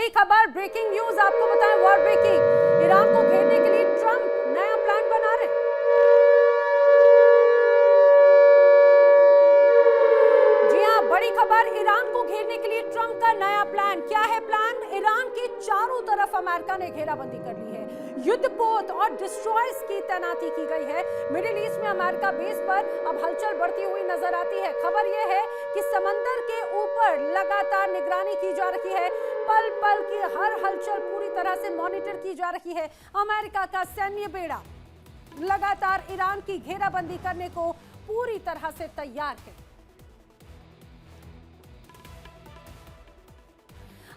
बड़ी खबर, breaking news आपको बताएं, वर्ल्ड ब्रेकिंग। ईरान को घेरने के लिए ट्रंप नया प्लान बना रहे हैं। जी हां, बड़ी खबर, ईरान को घेरने के लिए ट्रंप का नया प्लान। क्या है प्लान? ईरान के चारों तरफ अमेरिका ने घेराबंदी कर ली है, युद्धपोत और डिस्ट्रॉयर्स की तैनाती की गई है। मिडिल ईस्ट में अमेरिका बेस पर अब हलचल बढ़ती हुई नजर आती है। खबर यह है कि समंदर के ऊपर लगातार निगरानी की जा रही है, पल पल की हर हलचल पूरी तरह से मॉनिटर की जा रही है। अमेरिका का सैन्य बेड़ा लगातार ईरान की घेराबंदी करने को पूरी तरह से तैयार है।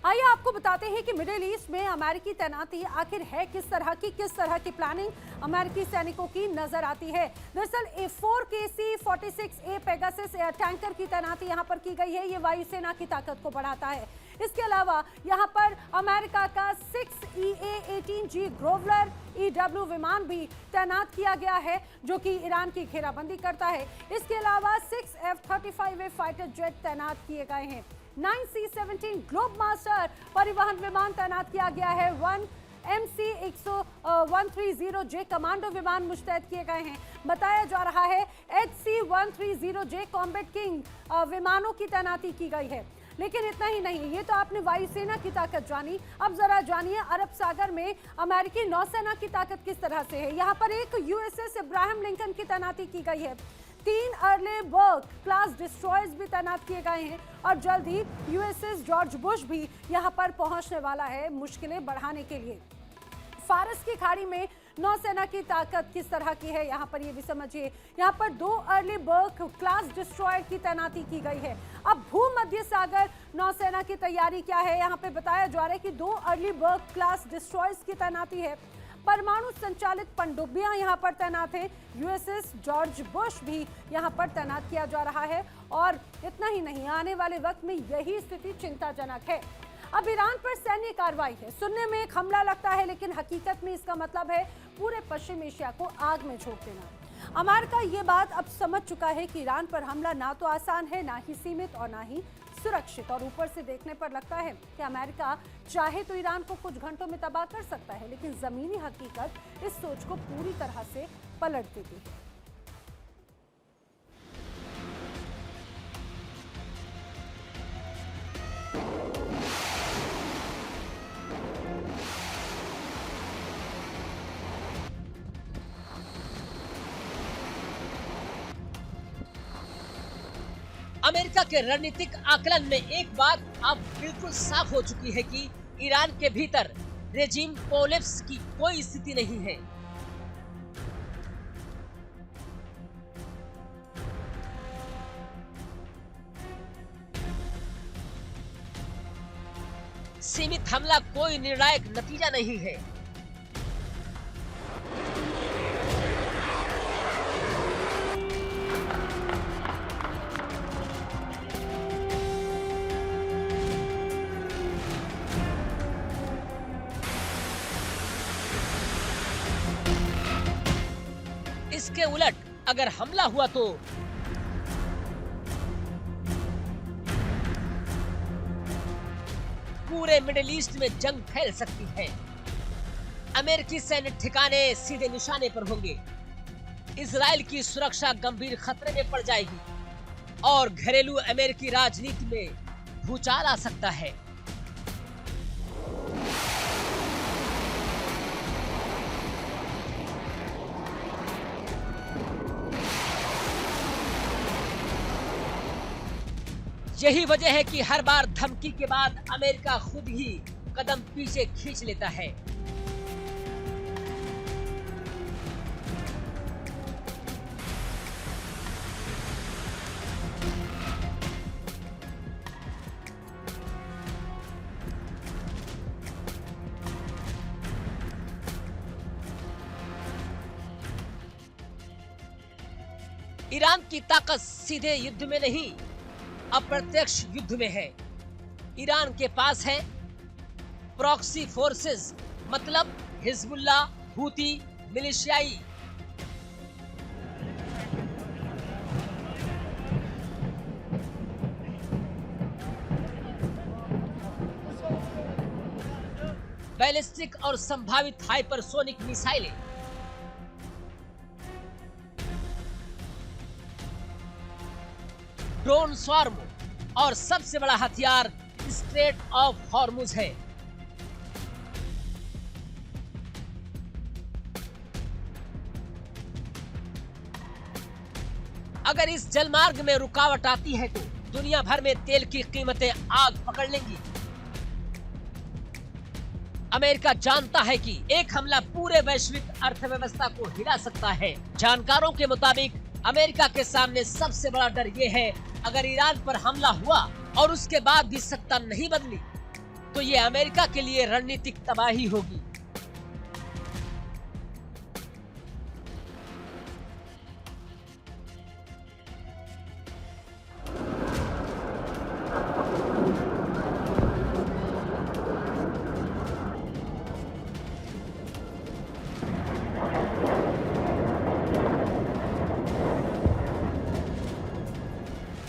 आइए आपको बताते हैं कि मिडिल ईस्ट में अमेरिकी तैनाती आखिर है किस तरह की प्लानिंग अमेरिकी सैनिकों की नजर आती है। दरअसल A4 C-46A Pegasus air tanker की तैनाती यहां पर की गई है। ये वायुसेना की ताकत को बढ़ाता है। इसके अलावा यहां पर अमेरिका का 6 EA-18G ग्रोवलर EW विमान भी तैनात किया गया है, जो कि ईरान की घेराबंदी करता है। इसके अलावा 6 F-35A फाइटर जेट तैनात किए गए हैं। 9 C-17 ग्लोब मास्टर परिवहन विमान तैनात किया गया है। 1 MC-130J कमांडो विमान मुस्तैद किए गए हैं। बताया जा रहा है HC-130J कॉम्बैट किंग विमानों की तैनाती की गई है। लेकिन इतना ही नहीं, ये तो आपने वायुसेना की ताकत जानी, अब जरा जानिए अरब सागर में अमेरिकी नौसेना की ताकत किस तरह से है। यहाँ पर एक USS इब्राहिम लिंकन की तैनाती की गई है। 3 अर्ले बर्ग क्लास डिस्ट्रॉयर्स भी तैनात किए गए हैं और जल्द ही USS जॉर्ज बुश भी यहां पर पहुंचने वाला है मुश्किलें बढ़ाने के लिए। फारस की खाड़ी में नौसेना की ताकत किस तरह की है, यहां पर ये भी समझिए। यहां पर 2 अर्ली बर्ग क्लास डिस्ट्रॉयर की तैनाती की गई है। अब भूमध्य सागर नौसेना की तैयारी क्या है, यहां पे बताया जा रहा है कि 2 अर्ली बर्ग क्लास डिस्ट्रॉयर्स की तैनाती है। परमाणु संचालित पनडुब्बियां यहां पर तैनात हैं। USS जॉर्ज बुश भी यहां पर तैनात किया जा रहा है। और इतना ही नहीं, आने वाले वक्त में यही स्थिति चिंताजनक है। अब ईरान पर सैन्य कार्रवाई है, सुनने में एक हमला लगता है, लेकिन हकीकत में इसका मतलब है पूरे पश्चिम एशिया को आग में झोंक देना। अमेरिका ये बात अब समझ चुका है कि ईरान पर हमला ना तो आसान है, ना ही सीमित और ना ही सुरक्षित। और ऊपर से देखने पर लगता है कि अमेरिका चाहे तो ईरान को कुछ घंटों में तबाह कर सकता है, लेकिन जमीनी हकीकत इस सोच को पूरी तरह से पलट देती है। अमेरिका के रणनीतिक आकलन में एक बात अब बिल्कुल साफ हो चुकी है कि ईरान के भीतर रेजिम कोलैप्स की कोई स्थिति नहीं है। सीमित हमला कोई निर्णायक नतीजा नहीं है। इसके उलट अगर हमला हुआ तो पूरे मिडिल ईस्ट में जंग फैल सकती है। अमेरिकी सैन्य ठिकाने सीधे निशाने पर होंगे। इजराइल की सुरक्षा गंभीर खतरे में पड़ जाएगी और घरेलू अमेरिकी राजनीति में भूचाल आ सकता है। यही वजह है कि हर बार धमकी के बाद अमेरिका खुद ही कदम पीछे खींच लेता है। ईरान की ताकत सीधे युद्ध में नहीं, अप्रत्यक्ष युद्ध में है। ईरान के पास है प्रॉक्सी फोर्सेस, मतलब हिजबुल्लाह, हूती, मिलिशियाई। बैलिस्टिक और संभावित हाइपरसोनिक मिसाइलें, ड्रोन स्वार्म और सबसे बड़ा हथियार स्ट्रेट ऑफ हॉर्मुज है। अगर इस जलमार्ग में रुकावट आती है तो दुनिया भर में तेल की कीमतें आग पकड़ लेंगी। अमेरिका जानता है कि एक हमला पूरे वैश्विक अर्थव्यवस्था को हिला सकता है। जानकारों के मुताबिक अमेरिका के सामने सबसे बड़ा डर ये है, अगर ईरान पर हमला हुआ और उसके बाद भी सत्ता नहीं बदली तो ये अमेरिका के लिए रणनीतिक तबाही होगी।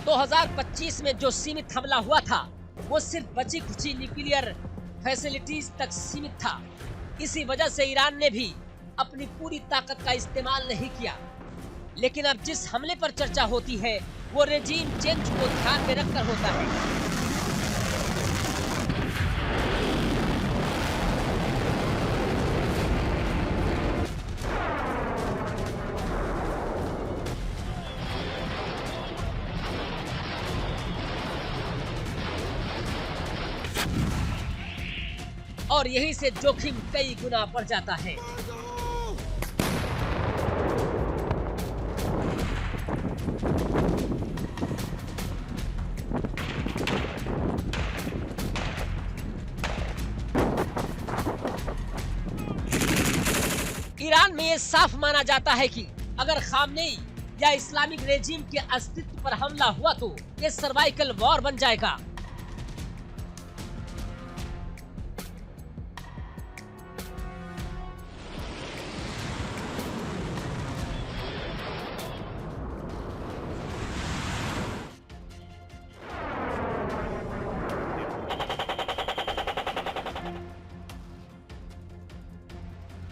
तो 2025 में जो सीमित हमला हुआ था वो सिर्फ बची खुची न्यूक्लियर फैसिलिटीज तक सीमित था। इसी वजह से ईरान ने भी अपनी पूरी ताकत का इस्तेमाल नहीं किया। लेकिन अब जिस हमले पर चर्चा होती है वो रेजीम चेंज को ध्यान में रखकर होता है। और यहीं से जोखिम कई गुना बढ़ जाता है। ईरान में ये साफ माना जाता है कि अगर खामनेई या इस्लामिक रेजिम के अस्तित्व पर हमला हुआ तो ये सर्वाइकल वॉर बन जाएगा।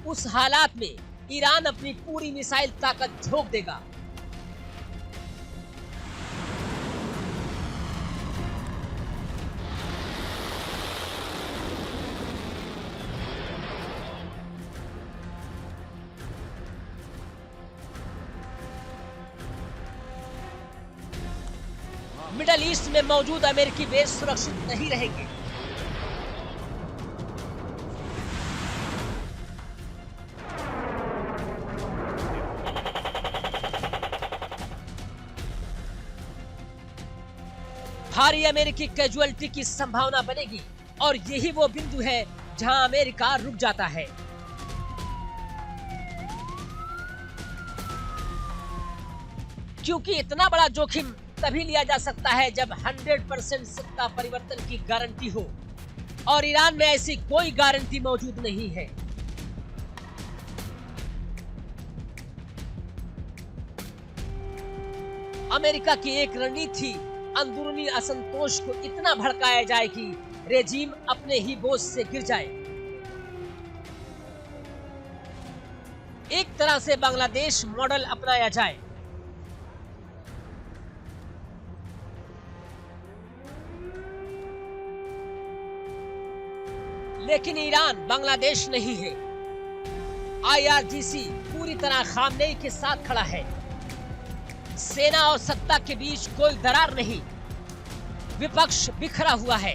उस हालात में ईरान अपनी पूरी मिसाइल ताकत झोंक देगा। मिडल ईस्ट में मौजूद अमेरिकी बेस सुरक्षित नहीं रहेंगे। भारी अमेरिकी कैजुअलिटी की संभावना बनेगी और यही वो बिंदु है जहां अमेरिका रुक जाता है। क्योंकि इतना बड़ा जोखिम तभी लिया जा सकता है जब 100% सत्ता परिवर्तन की गारंटी हो, और ईरान में ऐसी कोई गारंटी मौजूद नहीं है। अमेरिका की एक रणनीति अंदरूनी असंतोष को इतना भड़काया जाए कि रेजीम अपने ही बोझ से गिर जाए। एक तरह से बांग्लादेश मॉडल अपनाया जाए। लेकिन ईरान बांग्लादेश नहीं है। IRGC पूरी तरह खामनेई के साथ खड़ा है। सेना और सत्ता के बीच कोई दरार नहीं। विपक्ष बिखरा हुआ है।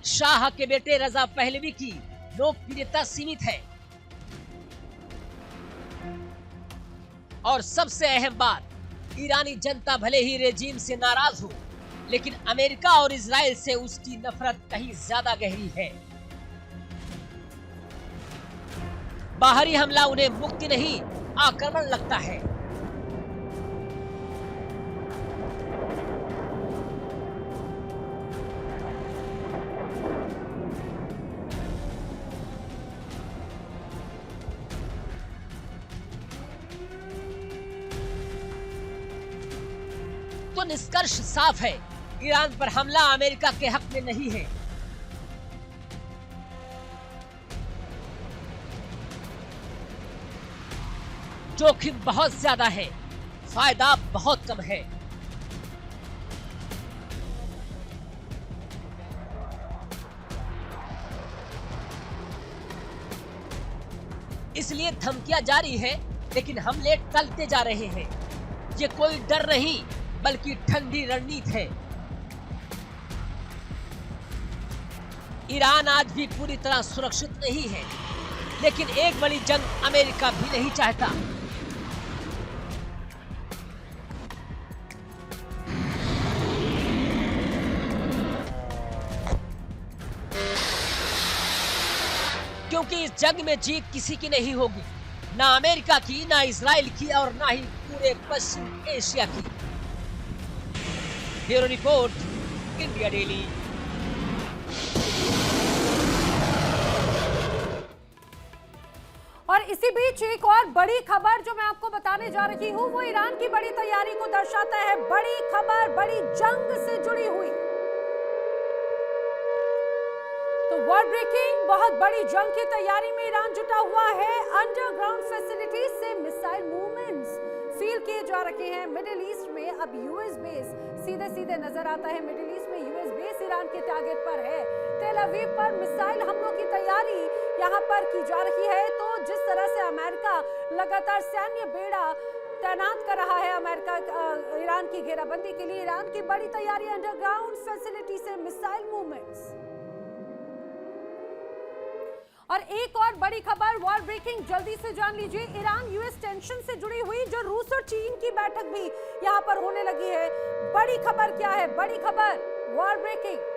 शाह के बेटे रजा पहलवी की लोकप्रियता सीमित है। और सबसे अहम बात, ईरानी जनता भले ही रेजीम से नाराज हो, लेकिन अमेरिका और इजराइल से उसकी नफरत कहीं ज्यादा गहरी है। बाहरी हमला उन्हें मुक्ति नहीं, आक्रमण लगता है। तो निष्कर्ष साफ है, ईरान पर हमला अमेरिका के हक में नहीं है। जोखिम बहुत ज्यादा है, फायदा बहुत कम है। इसलिए धमकियां जारी है, लेकिन हमले टलते जा रहे हैं। ये कोई डर नहीं, बल्कि ठंडी रणनीति है। ईरान आज भी पूरी तरह सुरक्षित नहीं है, लेकिन एक बड़ी जंग अमेरिका भी नहीं चाहता। क्योंकि इस जंग में जीत किसी की नहीं होगी, ना अमेरिका की, ना इजराइल की और ना ही पूरे पश्चिम एशिया की। Bureau report, India daily. और इसी बीच एक और बड़ी खबर जो मैं आपको बताने जा रही हूं, वो ईरान की बड़ी तैयारी को दर्शाता है। बड़ी खबर, बड़ी जंग से जुड़ी हुई। तो वॉर ब्रेकिंग, बहुत बड़ी जंग की तैयारी में ईरान जुटा हुआ है। अंडरग्राउंड फैसिलिटीज से मिसाइल मूवमेंट्स फील किए जा रहे हैं। मिडिल ईस्ट में अब यूएस बेस सीधे सीधे नजर आता है। मिडिल ईस्ट में यूएस बेस ईरान के टारगेट पर है। तेल अवीव पर मिसाइल हमलों की तैयारी यहां पर की जा रही है। तो जिस तरह से अमेरिका लगातार सैन्य बेड़ा तैनात कर रहा है अमेरिका ईरान की घेराबंदी के लिए, ईरान की बड़ी तैयारी, अंडरग्राउंड फैसिलिटी से मिसाइल मूवमेंट्स। और एक और बड़ी खबर, वॉर ब्रेकिंग, जल्दी से जान लीजिए। ईरान यूएस टेंशन से जुड़ी हुई जो रूस और चीन की बैठक भी यहां पर होने लगी है। बड़ी खबर क्या है? बड़ी खबर, वॉर ब्रेकिंग।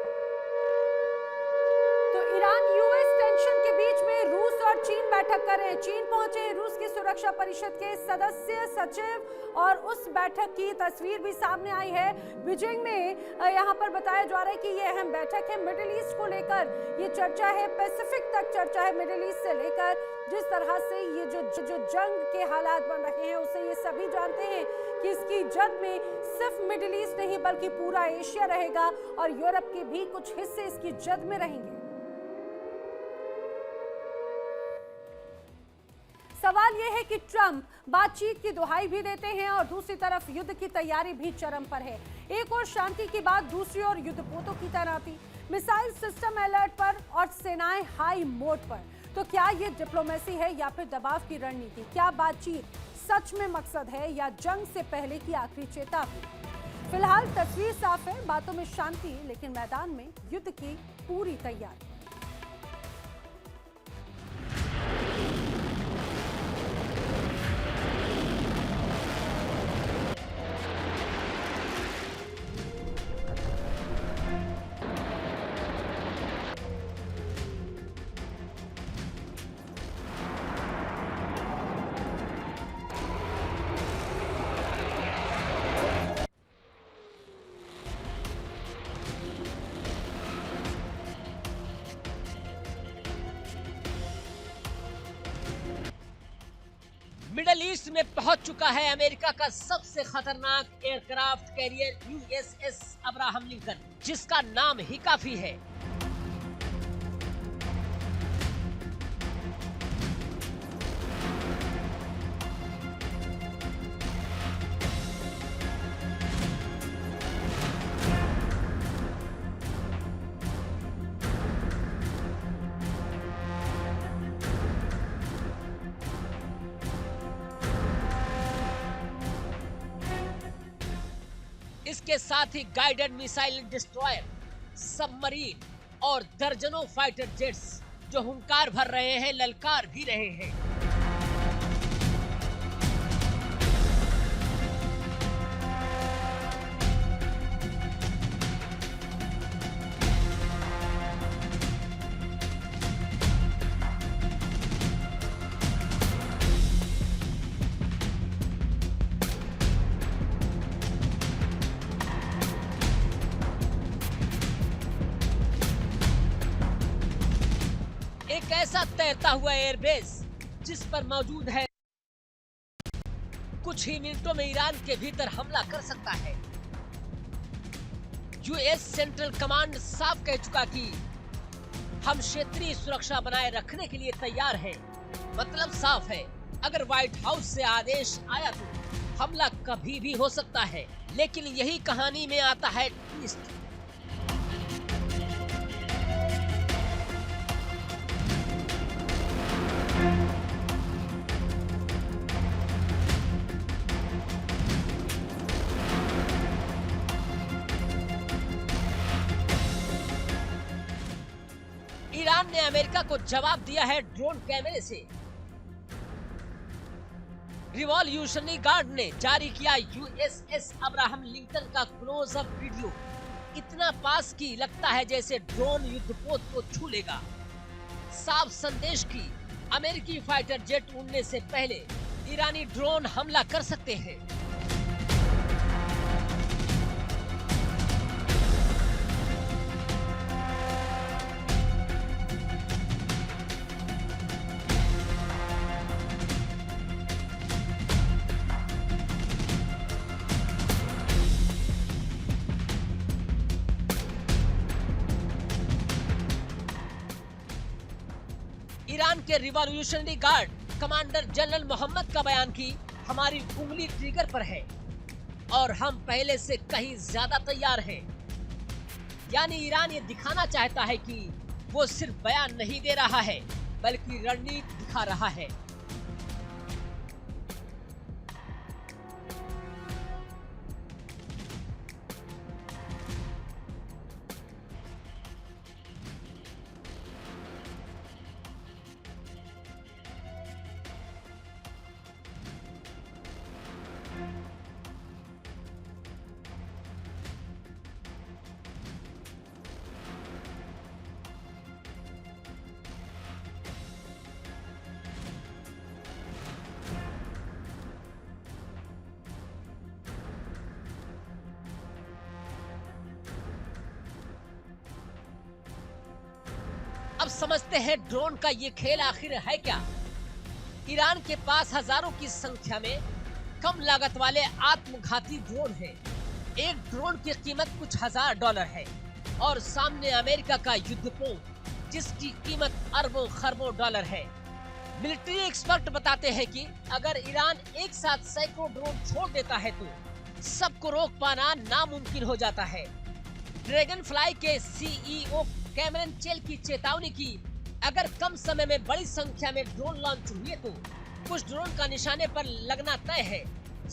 तो ईरान यूएस टेंशन के बीच में रूस और चीन बैठक कर रहे हैं। चीन पहुंचे रूस की सुरक्षा परिषद के सदस्य सचिव, और उस बैठक की तस्वीर भी सामने आई है। बीजिंग में यहां पर बताया जा रहा है कि ये अहम बैठक है मिडिल ईस्ट को लेकर। ये चर्चा है, पैसिफिक तक चर्चा है मिडिल ईस्ट से लेकर। जिस तरह से ये जो जंग के हालात बन रहे हैं, उसे ये सभी जानते हैं कि इसकी जद में सिर्फ मिडिल ईस्ट नहीं बल्कि पूरा एशिया रहेगा, और यूरोप के भी कुछ हिस्से इसकी जद में रहेंगे। सवाल यह है कि ट्रंप बातचीत की दुहाई भी देते हैं और दूसरी तरफ युद्ध की तैयारी भी चरम पर है। एक और शांति की बात, दूसरी ओर युद्धपोतों की तैनाती, मिसाइल सिस्टम अलर्ट पर और सेनाएं हाई मोड पर। तो क्या ये डिप्लोमेसी है या फिर दबाव की रणनीति? क्या बातचीत सच में मकसद है या जंग से पहले की आखिरी चेतावनी? फिलहाल तस्वीर साफ है, बातों में शांति, लेकिन मैदान में युद्ध की पूरी तैयारी। मिडल ईस्ट में पहुंच चुका है अमेरिका का सबसे खतरनाक aircraft carrier USS Abraham Lincoln, जिसका नाम ही काफी है। इसके साथ ही गाइडेड मिसाइल डिस्ट्रॉयर, सबमरीन और दर्जनों फाइटर जेट्स जो हुंकार भर रहे हैं, ललकार भी रहे हैं। एक ऐसा तैरता हुआ एयरबेस जिस पर मौजूद है, कुछ ही मिनटों में ईरान के भीतर हमला कर सकता है। यूएस सेंट्रल कमांड साफ कह चुका कि हम क्षेत्रीय सुरक्षा बनाए रखने के लिए तैयार हैं। मतलब साफ है, अगर व्हाइट हाउस से आदेश आया तो हमला कभी भी हो सकता है। लेकिन यही कहानी में आता है ट्विस्ट। ईरान ने अमेरिका को जवाब दिया है ड्रोन कैमरे से। रिवॉल्यूशनरी गार्ड ने जारी किया यूएसएस अब्राहम लिंकन का क्लोजअप वीडियो। इतना पास की लगता है जैसे ड्रोन युद्धपोत को छू लेगा। साफ संदेश की अमेरिकी फाइटर जेट उड़ने से पहले ईरानी ड्रोन हमला कर सकते हैं। ईरान के revolutionary guard commander general Mohammad का बयान कि हमारी उंगली ट्रिगर पर है और हम पहले से कहीं ज्यादा तैयार हैं। यानी ईरान ये दिखाना चाहता है कि वो सिर्फ बयान नहीं दे रहा है बल्कि रणनीति दिखा रहा है। अब समझते हैं ड्रोन का ये खेल आखिर है क्या। ईरान के पास हजारों की संख्या में कम लागत वाले आत्मघाती ड्रोन हैं। एक ड्रोन की कीमत कुछ $1000 है और सामने अमेरिका का युद्धपोत जिसकी कीमत अरबों खरबों डॉलर है। मिलिट्री एक्सपर्ट बताते हैं कि अगर ईरान एक साथ सैकड़ों ड्रोन छोड़ देता है तो सबको रोक पाना नामुमकिन हो जाता है। ड्रैगन फ्लाई के सीईओ कैमरन चेल की चेतावनी की अगर कम समय में बड़ी संख्या में ड्रोन लॉन्च हुए तो कुछ ड्रोन का निशाने पर लगना तय है।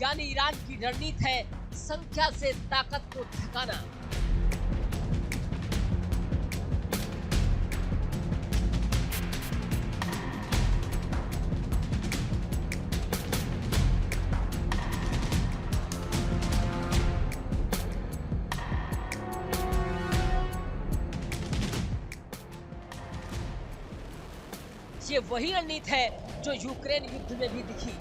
यानी ईरान की रणनीति है संख्या से ताकत को ठिकाना। ये वही रणनीति है जो यूक्रेन युद्ध में भी दिखी।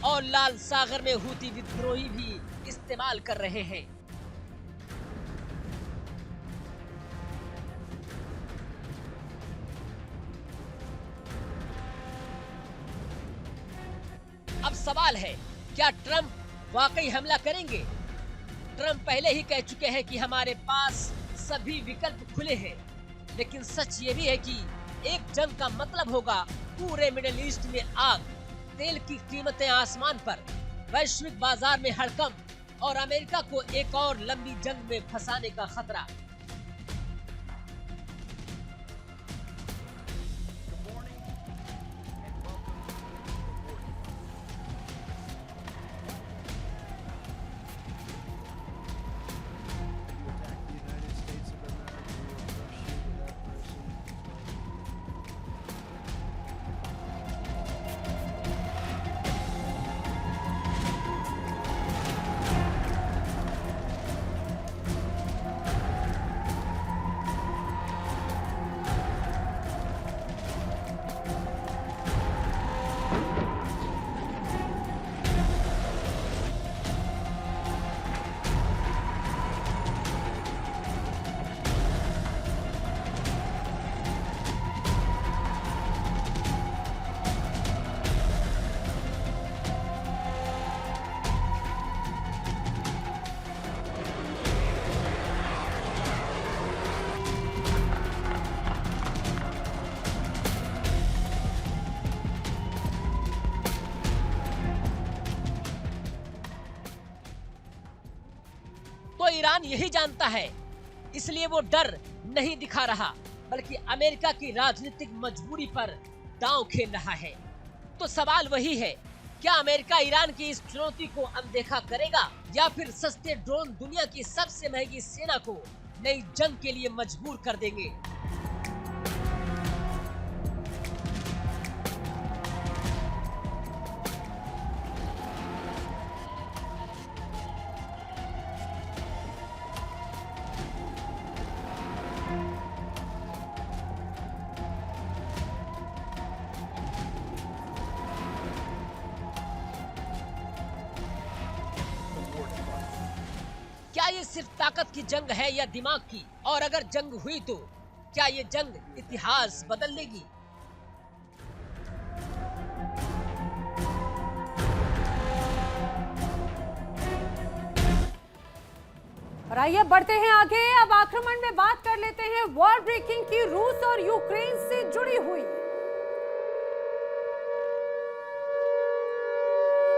और लाल सागर में हूती विद्रोही भी इस्तेमाल कर रहे हैं। अब सवाल है, क्या ट्रंप वाकई हमला करेंगे? ट्रंप पहले ही कह चुके हैं कि हमारे पास सभी विकल्प खुले हैं। लेकिन सच ये भी है कि एक जंग का मतलब होगा पूरे मिडिल ईस्ट में आग, तेल की कीमतें आसमान पर, वैश्विक बाजार में हड़कंप और अमेरिका को एक और लंबी जंग में फंसाने का खतरा। ईरान यही जानता है, इसलिए वो डर नहीं दिखा रहा, बल्कि अमेरिका की राजनीतिक मजबूरी पर दांव खेल रहा है। तो सवाल वही है, क्या अमेरिका ईरान की इस चुनौती को अनदेखा करेगा या फिर सस्ते ड्रोन दुनिया की सबसे महंगी सेना को नई जंग के लिए मजबूर कर देंगे? क्या ये सिर्फ ताकत की जंग है या दिमाग की? और अगर जंग हुई तो क्या ये जंग इतिहास बदल देगी? और आइए बढ़ते हैं आगे। अब आक्रमण में बात कर लेते हैं वॉर ब्रेकिंग की, रूस और यूक्रेन से जुड़ी हुई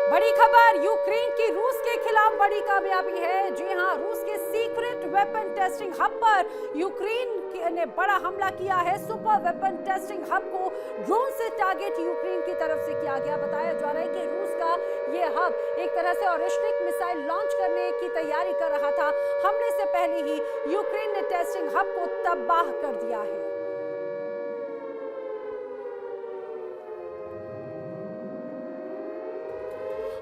बड़ी खबर। यूक्रेन की रूस के खिलाफ बड़ी कामयाबी है। जी हां, रूस के सीक्रेट वेपन टेस्टिंग हब पर यूक्रेन ने बड़ा हमला किया है। सुपर वेपन टेस्टिंग हब को ड्रोन से टारगेट यूक्रेन की तरफ से किया गया। बताया जा रहा है कि रूस का ये हब एक तरह से ऑरिस्टिक मिसाइल लॉन्च करने की तैयारी कर रहा था। हमले से पहले ही यूक्रेन ने टेस्टिंग हब को तबाह कर दिया है।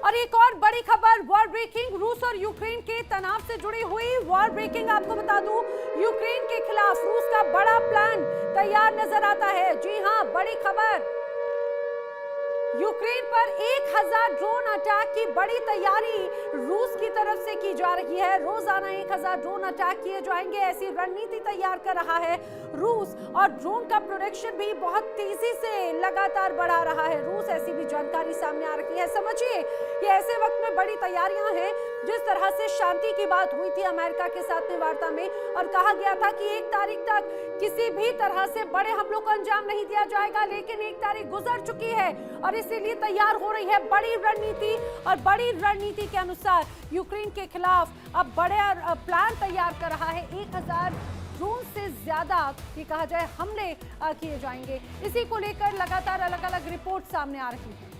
और एक और बड़ी खबर, वॉर ब्रेकिंग, रूस और यूक्रेन के तनाव से जुड़ी हुई वॉर ब्रेकिंग। आपको बता दूं, यूक्रेन के खिलाफ रूस का बड़ा प्लान तैयार नजर आता है। जी हां, बड़ी खबर, यूक्रेन पर 1000 ड्रोन अटैक की बड़ी तैयारी रूस की तरफ से की जा रही है। रोजाना 1000 ड्रोन अटैक किए जाएंगे, ऐसी रणनीति तैयार कर रहा है रूस। और ड्रोन का प्रोडक्शन भी बहुत तेजी से लगातार बढ़ा रहा है रूस, ऐसी भी जानकारी सामने आ रही है। समझिए, ये ऐसे वक्त में बड़ी तैयारियां हैं। जिस तरह से शांति की बात हुई थी अमेरिका के साथ में वार्ता में, और कहा गया था कि 1 तारीख तक किसी भी तरह से बड़े हमलों को अंजाम नहीं दिया जाएगा, लेकिन 1 तारीख गुजर चुकी है और इसीलिए तैयार हो रही है बड़ी रणनीति। और बड़ी रणनीति के अनुसार यूक्रेन के खिलाफ अब बड़े प्लान तैयार कर रहा है। 1000 ड्रोन से ज्यादा ये कहा जाए हमले किए जाएंगे। इसी को लेकर लगातार अलग अलग रिपोर्ट सामने आ रही है।